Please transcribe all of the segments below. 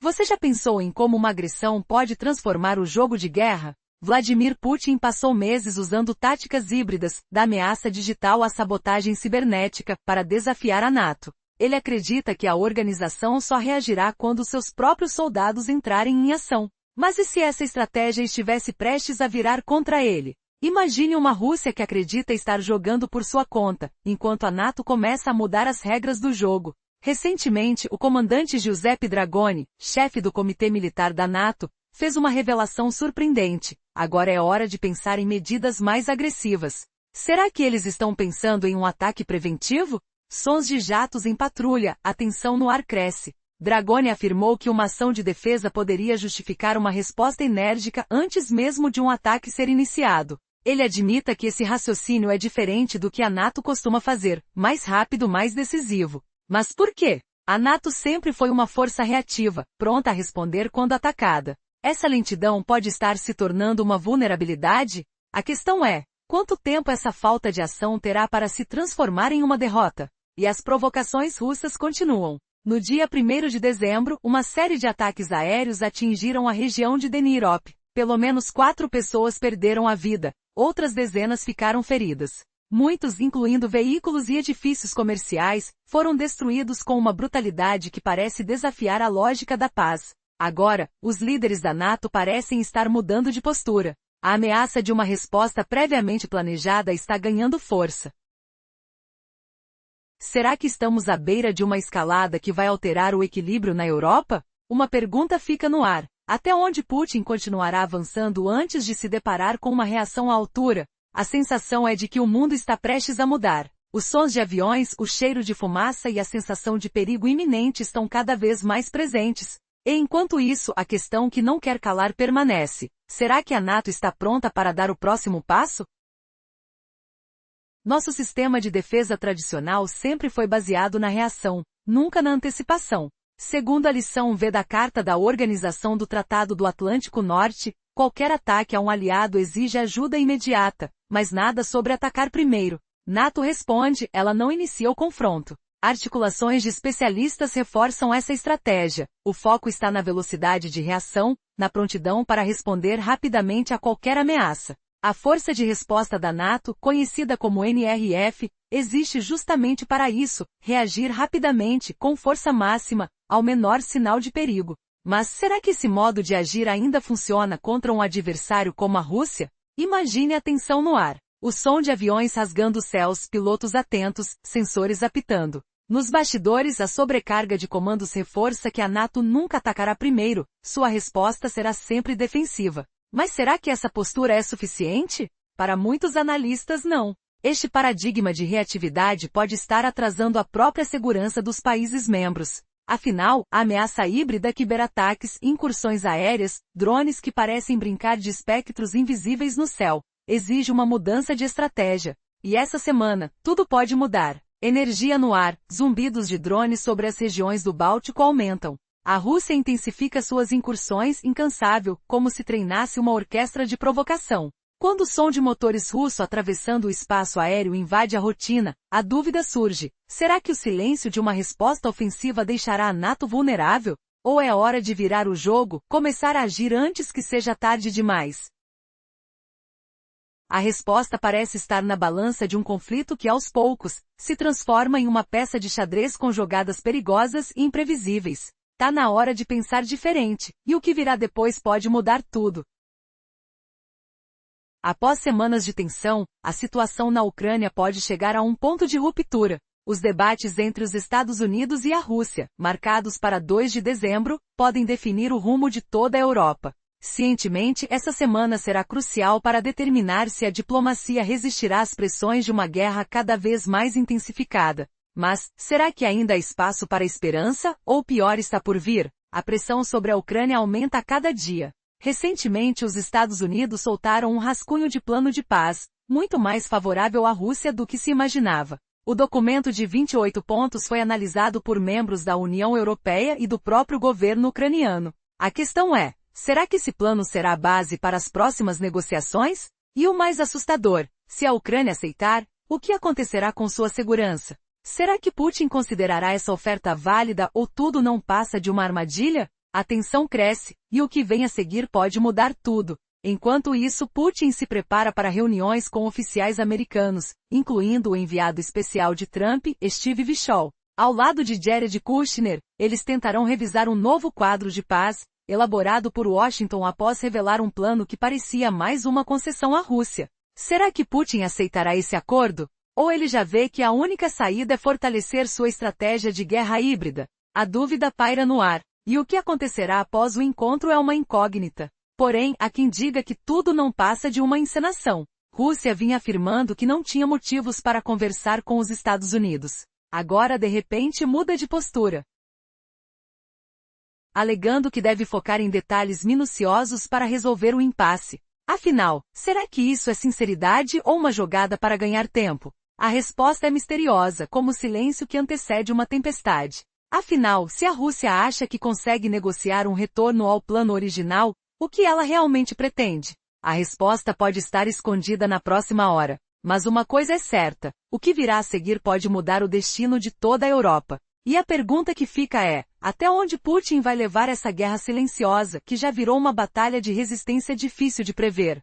Você já pensou em como uma agressão pode transformar o jogo de guerra? Vladimir Putin passou meses usando táticas híbridas, da ameaça digital à sabotagem cibernética, para desafiar a NATO. Ele acredita que a organização só reagirá quando seus próprios soldados entrarem em ação. Mas e se essa estratégia estivesse prestes a virar contra ele? Imagine uma Rússia que acredita estar jogando por sua conta, enquanto a NATO começa a mudar as regras do jogo. Recentemente, o comandante Giuseppe Dragoni, chefe do Comitê Militar da NATO, fez uma revelação surpreendente. Agora é hora de pensar em medidas mais agressivas. Será que eles estão pensando em um ataque preventivo? Sons de jatos em patrulha, a tensão no ar cresce. Dragoni afirmou que uma ação de defesa poderia justificar uma resposta enérgica antes mesmo de um ataque ser iniciado. Ele admita que esse raciocínio é diferente do que a NATO costuma fazer, mais rápido, mais decisivo. Mas por quê? A NATO sempre foi uma força reativa, pronta a responder quando atacada. Essa lentidão pode estar se tornando uma vulnerabilidade? A questão é, quanto tempo essa falta de ação terá para se transformar em uma derrota? E as provocações russas continuam. No dia 1º de dezembro, uma série de ataques aéreos atingiram a região de Dnipro. Pelo menos 4 pessoas perderam a vida, outras dezenas ficaram feridas. Muitos, incluindo veículos e edifícios comerciais, foram destruídos com uma brutalidade que parece desafiar a lógica da paz. Agora, os líderes da NATO parecem estar mudando de postura. A ameaça de uma resposta previamente planejada está ganhando força. Será que estamos à beira de uma escalada que vai alterar o equilíbrio na Europa? Uma pergunta fica no ar. Até onde Putin continuará avançando antes de se deparar com uma reação à altura? A sensação é de que o mundo está prestes a mudar. Os sons de aviões, o cheiro de fumaça e a sensação de perigo iminente estão cada vez mais presentes. E enquanto isso, a questão que não quer calar permanece. Será que a NATO está pronta para dar o próximo passo? Nosso sistema de defesa tradicional sempre foi baseado na reação, nunca na antecipação. Segundo a lição V da Carta da Organização do Tratado do Atlântico Norte, qualquer ataque a um aliado exige ajuda imediata, mas nada sobre atacar primeiro. NATO responde, ela não inicia o confronto. Articulações de especialistas reforçam essa estratégia. O foco está na velocidade de reação, na prontidão para responder rapidamente a qualquer ameaça. A força de resposta da NATO, conhecida como NRF, existe justamente para isso, reagir rapidamente, com força máxima, ao menor sinal de perigo. Mas será que esse modo de agir ainda funciona contra um adversário como a Rússia? Imagine a tensão no ar. O som de aviões rasgando os céus, pilotos atentos, sensores apitando. Nos bastidores, a sobrecarga de comandos reforça que a NATO nunca atacará primeiro, sua resposta será sempre defensiva. Mas será que essa postura é suficiente? Para muitos analistas, não. Este paradigma de reatividade pode estar atrasando a própria segurança dos países membros. Afinal, a ameaça híbrida, ciberataques, incursões aéreas, drones que parecem brincar de espectros invisíveis no céu, exige uma mudança de estratégia. E essa semana, tudo pode mudar. Energia no ar, zumbidos de drones sobre as regiões do Báltico aumentam. A Rússia intensifica suas incursões, incansável, como se treinasse uma orquestra de provocação. Quando o som de motores russo atravessando o espaço aéreo invade a rotina, a dúvida surge. Será que o silêncio de uma resposta ofensiva deixará a NATO vulnerável? Ou é hora de virar o jogo, começar a agir antes que seja tarde demais? A resposta parece estar na balança de um conflito que aos poucos, se transforma em uma peça de xadrez com jogadas perigosas e imprevisíveis. Tá na hora de pensar diferente, e o que virá depois pode mudar tudo. Após semanas de tensão, a situação na Ucrânia pode chegar a um ponto de ruptura. Os debates entre os Estados Unidos e a Rússia, marcados para 2 de dezembro, podem definir o rumo de toda a Europa. Cientemente, essa semana será crucial para determinar se a diplomacia resistirá às pressões de uma guerra cada vez mais intensificada. Mas, será que ainda há espaço para esperança, ou pior está por vir? A pressão sobre a Ucrânia aumenta a cada dia. Recentemente os Estados Unidos soltaram um rascunho de plano de paz, muito mais favorável à Rússia do que se imaginava. O documento de 28 pontos foi analisado por membros da União Europeia e do próprio governo ucraniano. A questão é, será que esse plano será a base para as próximas negociações? E o mais assustador, se a Ucrânia aceitar, o que acontecerá com sua segurança? Será que Putin considerará essa oferta válida ou tudo não passa de uma armadilha? A tensão cresce, e o que vem a seguir pode mudar tudo. Enquanto isso, Putin se prepara para reuniões com oficiais americanos, incluindo o enviado especial de Trump, Steve Witkoff. Ao lado de Jared Kushner, eles tentarão revisar um novo quadro de paz, elaborado por Washington após revelar um plano que parecia mais uma concessão à Rússia. Será que Putin aceitará esse acordo? Ou ele já vê que a única saída é fortalecer sua estratégia de guerra híbrida? A dúvida paira no ar, e o que acontecerá após o encontro é uma incógnita. Porém, há quem diga que tudo não passa de uma encenação. Rússia vinha afirmando que não tinha motivos para conversar com os Estados Unidos. Agora de repente muda de postura, alegando que deve focar em detalhes minuciosos para resolver o impasse. Afinal, será que isso é sinceridade ou uma jogada para ganhar tempo? A resposta é misteriosa, como o silêncio que antecede uma tempestade. Afinal, se a Rússia acha que consegue negociar um retorno ao plano original, o que ela realmente pretende? A resposta pode estar escondida na próxima hora. Mas uma coisa é certa, o que virá a seguir pode mudar o destino de toda a Europa. E a pergunta que fica é, até onde Putin vai levar essa guerra silenciosa, que já virou uma batalha de resistência difícil de prever?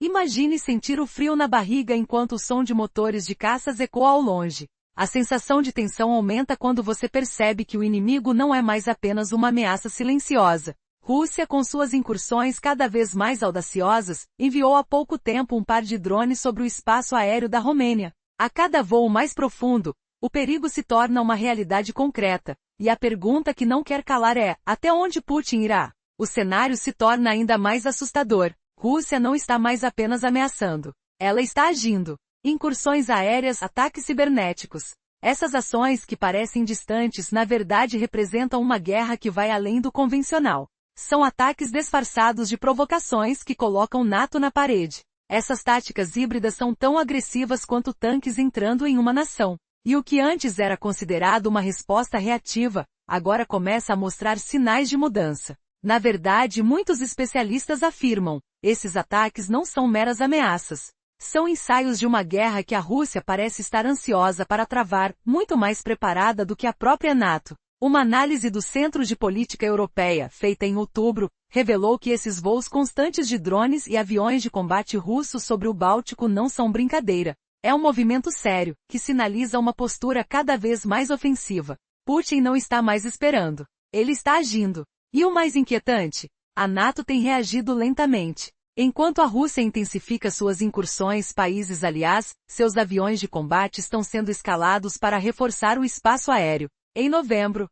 Imagine sentir o frio na barriga enquanto o som de motores de caças ecoa ao longe. A sensação de tensão aumenta quando você percebe que o inimigo não é mais apenas uma ameaça silenciosa. Rússia, com suas incursões cada vez mais audaciosas, enviou há pouco tempo um par de drones sobre o espaço aéreo da Romênia. A cada voo mais profundo, o perigo se torna uma realidade concreta, e a pergunta que não quer calar é, até onde Putin irá? O cenário se torna ainda mais assustador. Rússia não está mais apenas ameaçando. Ela está agindo. Incursões aéreas, ataques cibernéticos. Essas ações que parecem distantes na verdade representam uma guerra que vai além do convencional. São ataques disfarçados de provocações que colocam NATO na parede. Essas táticas híbridas são tão agressivas quanto tanques entrando em uma nação. E o que antes era considerado uma resposta reativa, agora começa a mostrar sinais de mudança. Na verdade, muitos especialistas afirmam, esses ataques não são meras ameaças. São ensaios de uma guerra que a Rússia parece estar ansiosa para travar, muito mais preparada do que a própria NATO. Uma análise do Centro de Política Europeia, feita em outubro, revelou que esses voos constantes de drones e aviões de combate russos sobre o Báltico não são brincadeira. É um movimento sério, que sinaliza uma postura cada vez mais ofensiva. Putin não está mais esperando. Ele está agindo. E o mais inquietante? A NATO tem reagido lentamente. Enquanto a Rússia intensifica suas incursões, países aliados, seus aviões de combate estão sendo escalados para reforçar o espaço aéreo. Em novembro,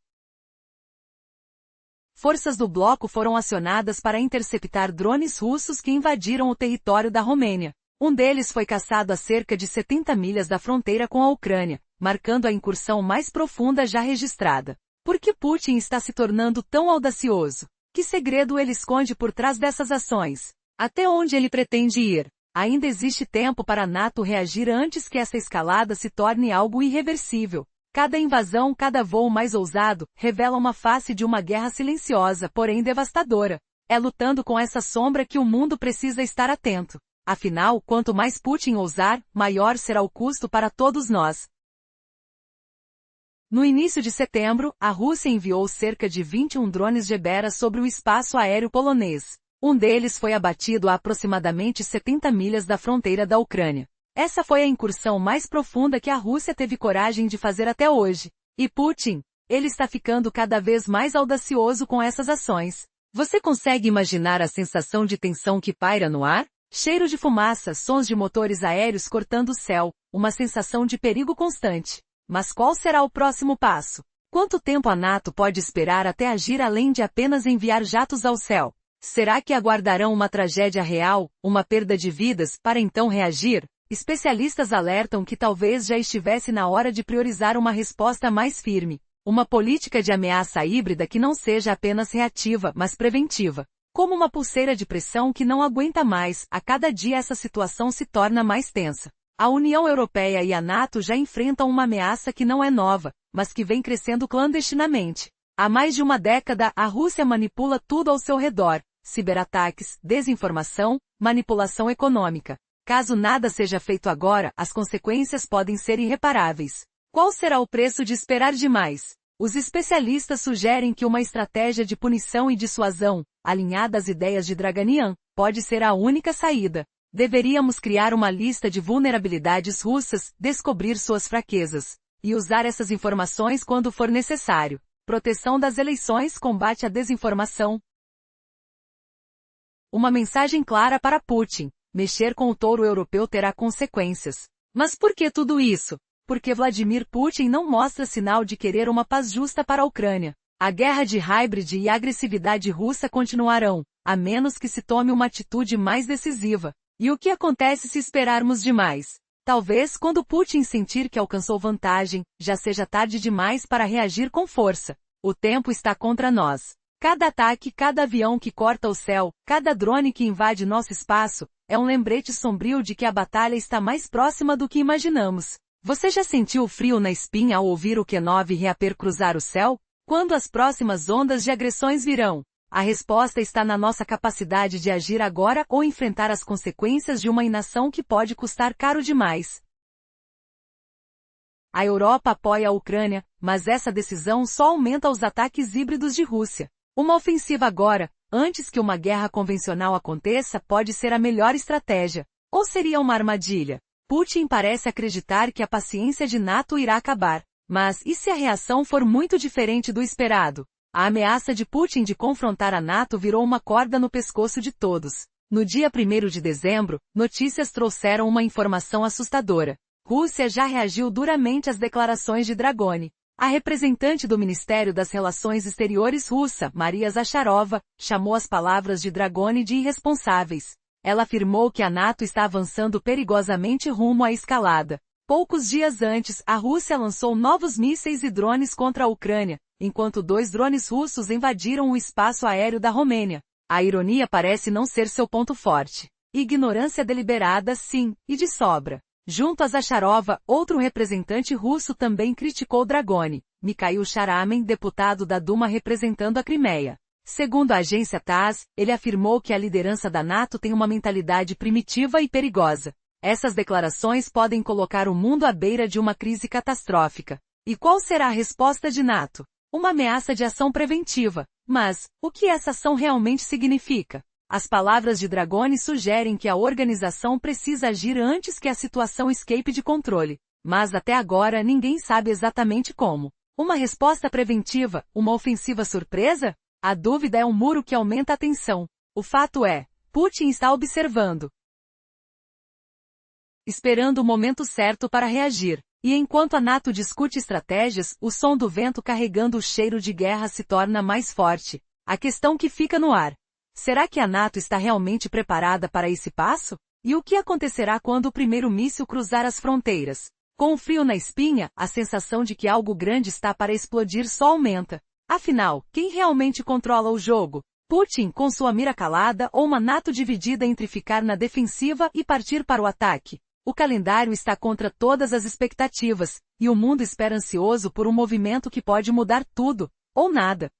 forças do bloco foram acionadas para interceptar drones russos que invadiram o território da Romênia. Um deles foi caçado a cerca de 70 milhas da fronteira com a Ucrânia, marcando a incursão mais profunda já registrada. Por que Putin está se tornando tão audacioso? Que segredo ele esconde por trás dessas ações? Até onde ele pretende ir? Ainda existe tempo para a NATO reagir antes que essa escalada se torne algo irreversível. Cada invasão, cada voo mais ousado, revela uma face de uma guerra silenciosa, porém devastadora. É lutando com essa sombra que o mundo precisa estar atento. Afinal, quanto mais Putin ousar, maior será o custo para todos nós. No início de setembro, a Rússia enviou cerca de 21 drones Gebera sobre o espaço aéreo polonês. Um deles foi abatido a aproximadamente 70 milhas da fronteira da Ucrânia. Essa foi a incursão mais profunda que a Rússia teve coragem de fazer até hoje. E Putin? Ele está ficando cada vez mais audacioso com essas ações. Você consegue imaginar a sensação de tensão que paira no ar? Cheiro de fumaça, sons de motores aéreos cortando o céu, uma sensação de perigo constante. Mas qual será o próximo passo? Quanto tempo a NATO pode esperar até agir além de apenas enviar jatos ao céu? Será que aguardarão uma tragédia real, uma perda de vidas, para então reagir? Especialistas alertam que talvez já estivesse na hora de priorizar uma resposta mais firme. Uma política de ameaça híbrida que não seja apenas reativa, mas preventiva. Como uma pulseira de pressão que não aguenta mais, a cada dia essa situação se torna mais tensa. A União Europeia e a NATO já enfrentam uma ameaça que não é nova, mas que vem crescendo clandestinamente. Há mais de uma década, a Rússia manipula tudo ao seu redor. Ciberataques, desinformação, manipulação econômica. Caso nada seja feito agora, as consequências podem ser irreparáveis. Qual será o preço de esperar demais? Os especialistas sugerem que uma estratégia de punição e dissuasão, alinhada às ideias de Draganian, pode ser a única saída. Deveríamos criar uma lista de vulnerabilidades russas, descobrir suas fraquezas, e usar essas informações quando for necessário. Proteção das eleições, combate à desinformação. Uma mensagem clara para Putin: mexer com o touro europeu terá consequências. Mas por que tudo isso? Porque Vladimir Putin não mostra sinal de querer uma paz justa para a Ucrânia. A guerra de hybrid e a agressividade russa continuarão, a menos que se tome uma atitude mais decisiva. E o que acontece se esperarmos demais? Talvez quando Putin sentir que alcançou vantagem, já seja tarde demais para reagir com força. O tempo está contra nós. Cada ataque, cada avião que corta o céu, cada drone que invade nosso espaço, é um lembrete sombrio de que a batalha está mais próxima do que imaginamos. Você já sentiu frio na espinha ao ouvir o Q-9 reaper cruzar o céu? Quando as próximas ondas de agressões virão? A resposta está na nossa capacidade de agir agora ou enfrentar as consequências de uma inação que pode custar caro demais. A Europa apoia a Ucrânia, mas essa decisão só aumenta os ataques híbridos de Rússia. Uma ofensiva agora, antes que uma guerra convencional aconteça, pode ser a melhor estratégia. Ou seria uma armadilha? Putin parece acreditar que a paciência de NATO irá acabar. Mas e se a reação for muito diferente do esperado? A ameaça de Putin de confrontar a NATO virou uma corda no pescoço de todos. No dia 1º de dezembro, notícias trouxeram uma informação assustadora. Rússia já reagiu duramente às declarações de Dragoni. A representante do Ministério das Relações Exteriores russa, Maria Zakharova, chamou as palavras de Dragoni de irresponsáveis. Ela afirmou que a NATO está avançando perigosamente rumo à escalada. Poucos dias antes, a Rússia lançou novos mísseis e drones contra a Ucrânia, enquanto 2 drones russos invadiram o espaço aéreo da Romênia. A ironia parece não ser seu ponto forte. Ignorância deliberada, sim, e de sobra. Junto a Zakharova, outro representante russo também criticou Dragoni, Mikhail Sharamin, deputado da Duma representando a Crimeia. Segundo a agência TASS, ele afirmou que a liderança da NATO tem uma mentalidade primitiva e perigosa. Essas declarações podem colocar o mundo à beira de uma crise catastrófica. E qual será a resposta de NATO? Uma ameaça de ação preventiva. Mas, o que essa ação realmente significa? As palavras de Dragoni sugerem que a organização precisa agir antes que a situação escape de controle. Mas até agora ninguém sabe exatamente como. Uma resposta preventiva? Uma ofensiva surpresa? A dúvida é um muro que aumenta a tensão. O fato é, Putin está observando, esperando o momento certo para reagir. E enquanto a NATO discute estratégias, o som do vento carregando o cheiro de guerra se torna mais forte. A questão que fica no ar: será que a NATO está realmente preparada para esse passo? E o que acontecerá quando o primeiro míssil cruzar as fronteiras? Com o frio na espinha, a sensação de que algo grande está para explodir só aumenta. Afinal, quem realmente controla o jogo? Putin com sua mira calada ou uma NATO dividida entre ficar na defensiva e partir para o ataque? O calendário está contra todas as expectativas, e o mundo espera ansioso por um movimento que pode mudar tudo, ou nada.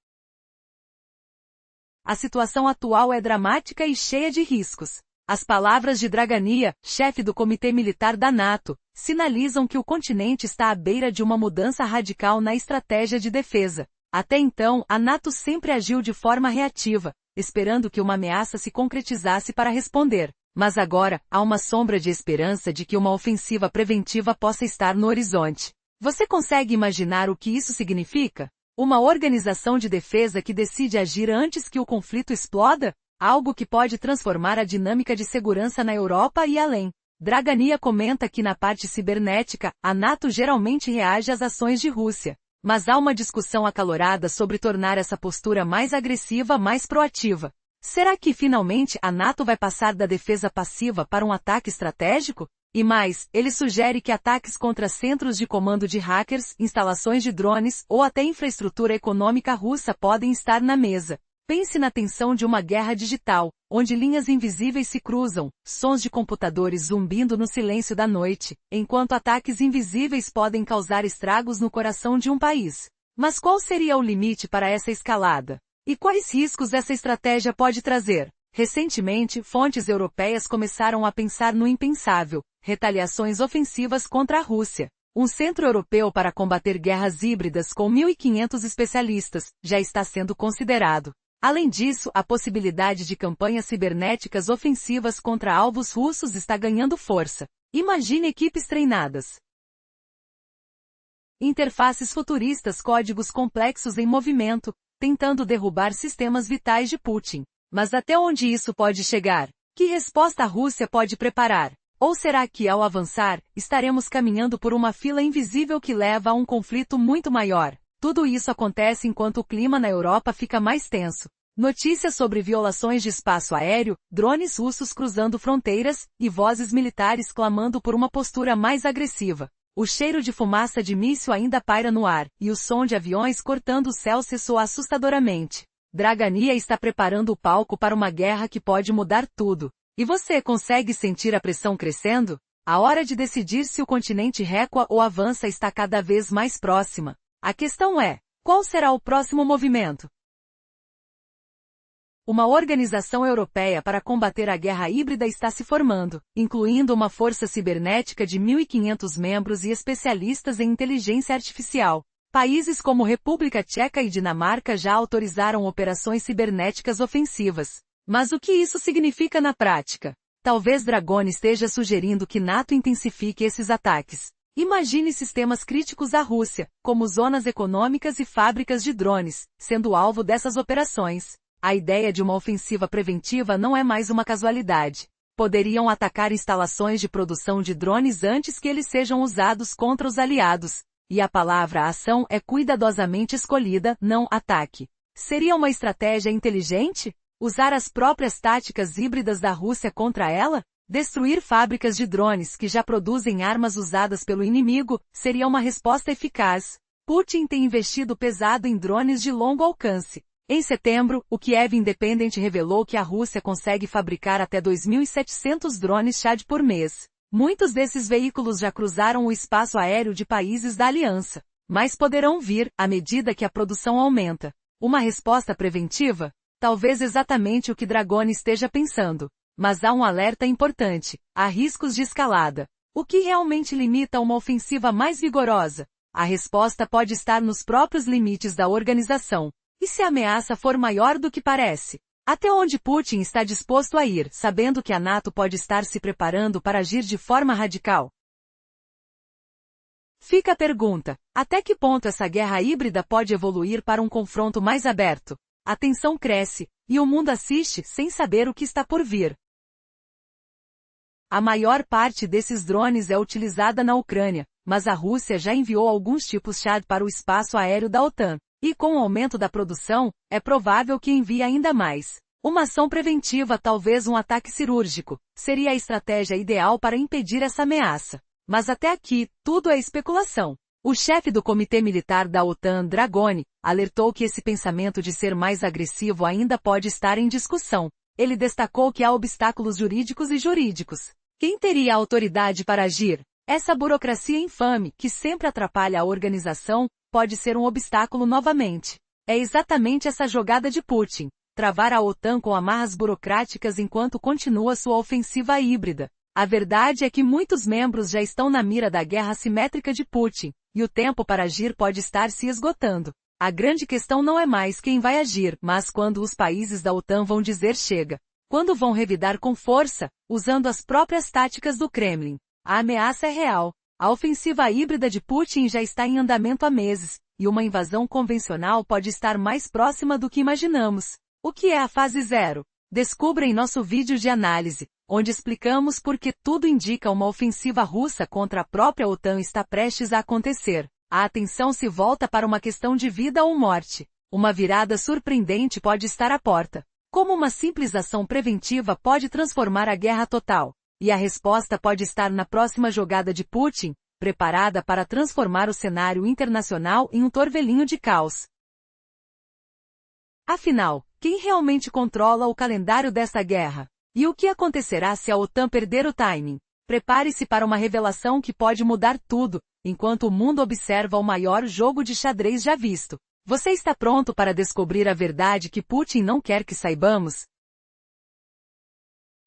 A situação atual é dramática e cheia de riscos. As palavras de Dragania, chefe do Comitê Militar da NATO, sinalizam que o continente está à beira de uma mudança radical na estratégia de defesa. Até então, a NATO sempre agiu de forma reativa, esperando que uma ameaça se concretizasse para responder. Mas agora, há uma sombra de esperança de que uma ofensiva preventiva possa estar no horizonte. Você consegue imaginar o que isso significa? Uma organização de defesa que decide agir antes que o conflito exploda? Algo que pode transformar a dinâmica de segurança na Europa e além. Dragania comenta que na parte cibernética, a NATO geralmente reage às ações de Rússia. Mas há uma discussão acalorada sobre tornar essa postura mais agressiva, mais proativa. Será que finalmente a NATO vai passar da defesa passiva para um ataque estratégico? E mais, ele sugere que ataques contra centros de comando de hackers, instalações de drones ou até infraestrutura econômica russa podem estar na mesa. Pense na tensão de uma guerra digital, onde linhas invisíveis se cruzam, sons de computadores zumbindo no silêncio da noite, enquanto ataques invisíveis podem causar estragos no coração de um país. Mas qual seria o limite para essa escalada? E quais riscos essa estratégia pode trazer? Recentemente, fontes europeias começaram a pensar no impensável: retaliações ofensivas contra a Rússia. Um centro europeu para combater guerras híbridas com 1.500 especialistas já está sendo considerado. Além disso, a possibilidade de campanhas cibernéticas ofensivas contra alvos russos está ganhando força. Imagine equipes treinadas. Interfaces futuristas, códigos complexos em movimento, tentando derrubar sistemas vitais de Putin. Mas até onde isso pode chegar? Que resposta a Rússia pode preparar? Ou será que, ao avançar, estaremos caminhando por uma fila invisível que leva a um conflito muito maior? Tudo isso acontece enquanto o clima na Europa fica mais tenso. Notícias sobre violações de espaço aéreo, drones russos cruzando fronteiras, e vozes militares clamando por uma postura mais agressiva. O cheiro de fumaça de míssil ainda paira no ar, e o som de aviões cortando o céu ressoa assustadoramente. Dragania está preparando o palco para uma guerra que pode mudar tudo. E você consegue sentir a pressão crescendo? A hora de decidir se o continente recua ou avança está cada vez mais próxima. A questão é, qual será o próximo movimento? Uma organização europeia para combater a guerra híbrida está se formando, incluindo uma força cibernética de 1.500 membros e especialistas em inteligência artificial. Países como República Tcheca e Dinamarca já autorizaram operações cibernéticas ofensivas. Mas o que isso significa na prática? Talvez Dragone esteja sugerindo que NATO intensifique esses ataques. Imagine sistemas críticos à Rússia, como zonas econômicas e fábricas de drones, sendo alvo dessas operações. A ideia de uma ofensiva preventiva não é mais uma casualidade. Poderiam atacar instalações de produção de drones antes que eles sejam usados contra os aliados. E a palavra ação é cuidadosamente escolhida, não ataque. Seria uma estratégia inteligente? Usar as próprias táticas híbridas da Rússia contra ela? Destruir fábricas de drones que já produzem armas usadas pelo inimigo seria uma resposta eficaz. Putin tem investido pesado em drones de longo alcance. Em setembro, o Kiev Independent revelou que a Rússia consegue fabricar até 2.700 drones Shad por mês. Muitos desses veículos já cruzaram o espaço aéreo de países da aliança. Mas poderão vir, à medida que a produção aumenta. Uma resposta preventiva? Talvez exatamente o que Dragone esteja pensando. Mas há um alerta importante. Há riscos de escalada. O que realmente limita uma ofensiva mais vigorosa? A resposta pode estar nos próprios limites da organização. E se a ameaça for maior do que parece? Até onde Putin está disposto a ir, sabendo que a NATO pode estar se preparando para agir de forma radical? Fica a pergunta, até que ponto essa guerra híbrida pode evoluir para um confronto mais aberto? A tensão cresce, e o mundo assiste sem saber o que está por vir. A maior parte desses drones é utilizada na Ucrânia, mas a Rússia já enviou alguns tipos Shad para o espaço aéreo da OTAN. E com o aumento da produção, é provável que envie ainda mais. Uma ação preventiva, talvez um ataque cirúrgico, seria a estratégia ideal para impedir essa ameaça. Mas até aqui, tudo é especulação. O chefe do Comitê Militar da OTAN, Dragone, alertou que esse pensamento de ser mais agressivo ainda pode estar em discussão. Ele destacou que há obstáculos jurídicos. Quem teria a autoridade para agir? Essa burocracia infame, que sempre atrapalha a organização, pode ser um obstáculo novamente. É exatamente essa jogada de Putin, travar a OTAN com amarras burocráticas enquanto continua sua ofensiva híbrida. A verdade é que muitos membros já estão na mira da guerra assimétrica de Putin, e o tempo para agir pode estar se esgotando. A grande questão não é mais quem vai agir, mas quando os países da OTAN vão dizer chega. Quando vão revidar com força, usando as próprias táticas do Kremlin. A ameaça é real. A ofensiva híbrida de Putin já está em andamento há meses, e uma invasão convencional pode estar mais próxima do que imaginamos. O que é a fase 0? Descubra em nosso vídeo de análise, onde explicamos por que tudo indica uma ofensiva russa contra a própria OTAN está prestes a acontecer. A atenção se volta para uma questão de vida ou morte. Uma virada surpreendente pode estar à porta. Como uma simples ação preventiva pode transformar a guerra total? E a resposta pode estar na próxima jogada de Putin, preparada para transformar o cenário internacional em um torvelinho de caos. Afinal, quem realmente controla o calendário dessa guerra? E o que acontecerá se a OTAN perder o timing? Prepare-se para uma revelação que pode mudar tudo, enquanto o mundo observa o maior jogo de xadrez já visto. Você está pronto para descobrir a verdade que Putin não quer que saibamos?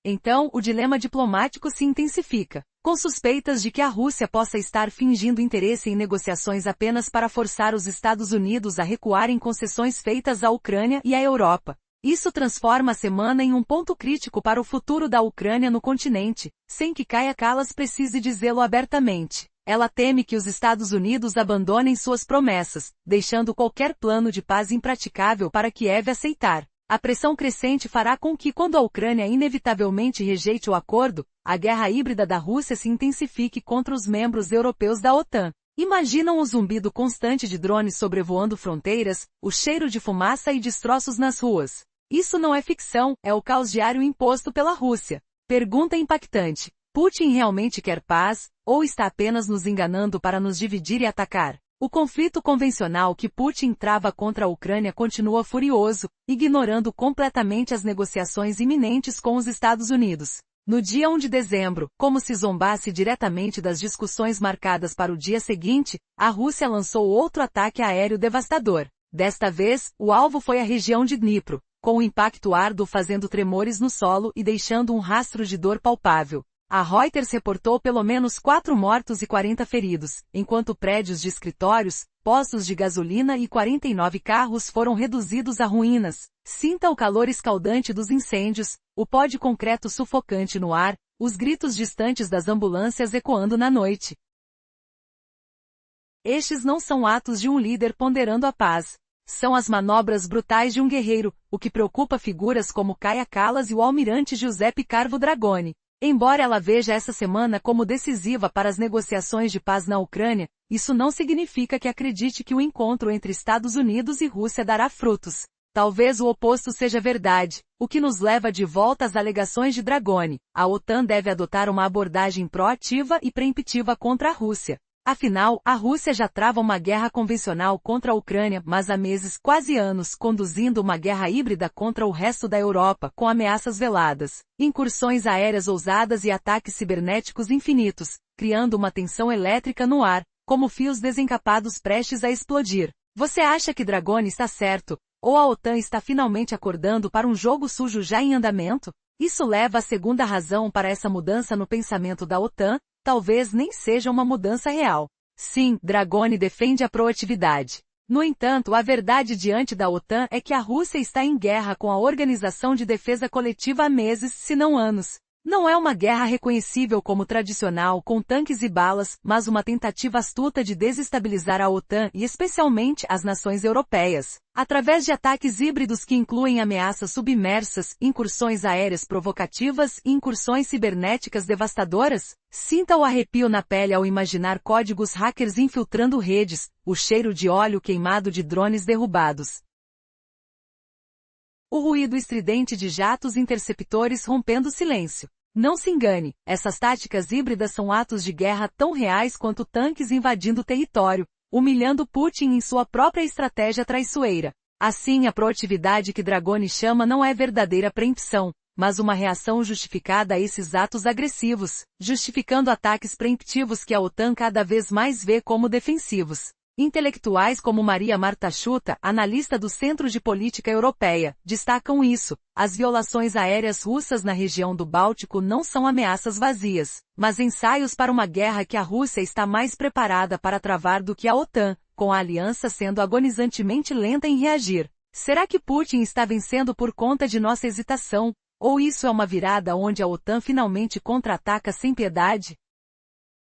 Então, o dilema diplomático se intensifica. com suspeitas de que a Rússia possa estar fingindo interesse em negociações apenas para forçar os Estados Unidos a recuar em concessões feitas à Ucrânia e à Europa. Isso transforma a semana em um ponto crítico para o futuro da Ucrânia no continente, sem que Kaja Kallas precise dizê-lo abertamente. Ela teme que os Estados Unidos abandonem suas promessas, deixando qualquer plano de paz impraticável para Kiev aceitar. A pressão crescente fará com que, quando a Ucrânia inevitavelmente rejeite o acordo, a guerra híbrida da Rússia se intensifique contra os membros europeus da OTAN. Imaginam o zumbido constante de drones sobrevoando fronteiras, o cheiro de fumaça e destroços nas ruas. Isso não é ficção, é o caos diário imposto pela Rússia. Pergunta impactante. Putin realmente quer paz, ou está apenas nos enganando para nos dividir e atacar? O conflito convencional que Putin trava contra a Ucrânia continua furioso, ignorando completamente as negociações iminentes com os Estados Unidos. No dia 1 de dezembro, como se zombasse diretamente das discussões marcadas para o dia seguinte, a Rússia lançou outro ataque aéreo devastador. Desta vez, o alvo foi a região de Dnipro, com o impacto árduo fazendo tremores no solo e deixando um rastro de dor palpável. A Reuters reportou pelo menos 4 mortos e 40 feridos, enquanto prédios de escritórios, postos de gasolina e 49 carros foram reduzidos a ruínas. Sinta o calor escaldante dos incêndios, o pó de concreto sufocante no ar, os gritos distantes das ambulâncias ecoando na noite. Estes não são atos de um líder ponderando a paz. São as manobras brutais de um guerreiro, o que preocupa figuras como Kaja Kallas e o almirante Giuseppe Carvo Dragoni. Embora ela veja essa semana como decisiva para as negociações de paz na Ucrânia, isso não significa que acredite que o encontro entre Estados Unidos e Rússia dará frutos. Talvez o oposto seja verdade, o que nos leva de volta às alegações de Dragoni. A OTAN deve adotar uma abordagem proativa e preemptiva contra a Rússia. Afinal, a Rússia já trava uma guerra convencional contra a Ucrânia, mas há meses, quase anos, conduzindo uma guerra híbrida contra o resto da Europa, com ameaças veladas, incursões aéreas ousadas e ataques cibernéticos infinitos, criando uma tensão elétrica no ar, como fios desencapados prestes a explodir. Você acha que Dragoni está certo, ou a OTAN está finalmente acordando para um jogo sujo já em andamento? Isso leva à segunda razão para essa mudança no pensamento da OTAN. Talvez nem seja uma mudança real. Sim, Dragoni defende a proatividade. No entanto, a verdade diante da OTAN é que a Rússia está em guerra com a Organização de Defesa Coletiva há meses, se não anos. Não é uma guerra reconhecível como tradicional, com tanques e balas, mas uma tentativa astuta de desestabilizar a OTAN e especialmente as nações europeias, através de ataques híbridos que incluem ameaças submersas, incursões aéreas provocativas e incursões cibernéticas devastadoras. Sinta o arrepio na pele ao imaginar códigos hackers infiltrando redes, o cheiro de óleo queimado de drones derrubados. O ruído estridente de jatos interceptores rompendo o silêncio. Não se engane, essas táticas híbridas são atos de guerra tão reais quanto tanques invadindo território, humilhando Putin em sua própria estratégia traiçoeira. Assim, a proatividade que Dragoni chama não é verdadeira preempção, mas uma reação justificada a esses atos agressivos, justificando ataques preemptivos que a OTAN cada vez mais vê como defensivos. Intelectuais como Maria Marta Schuta, analista do Centro de Política Europeia, destacam isso. As violações aéreas russas na região do Báltico não são ameaças vazias, mas ensaios para uma guerra que a Rússia está mais preparada para travar do que a OTAN, com a aliança sendo agonizantemente lenta em reagir. Será que Putin está vencendo por conta de nossa hesitação? Ou isso é uma virada onde a OTAN finalmente contra-ataca sem piedade?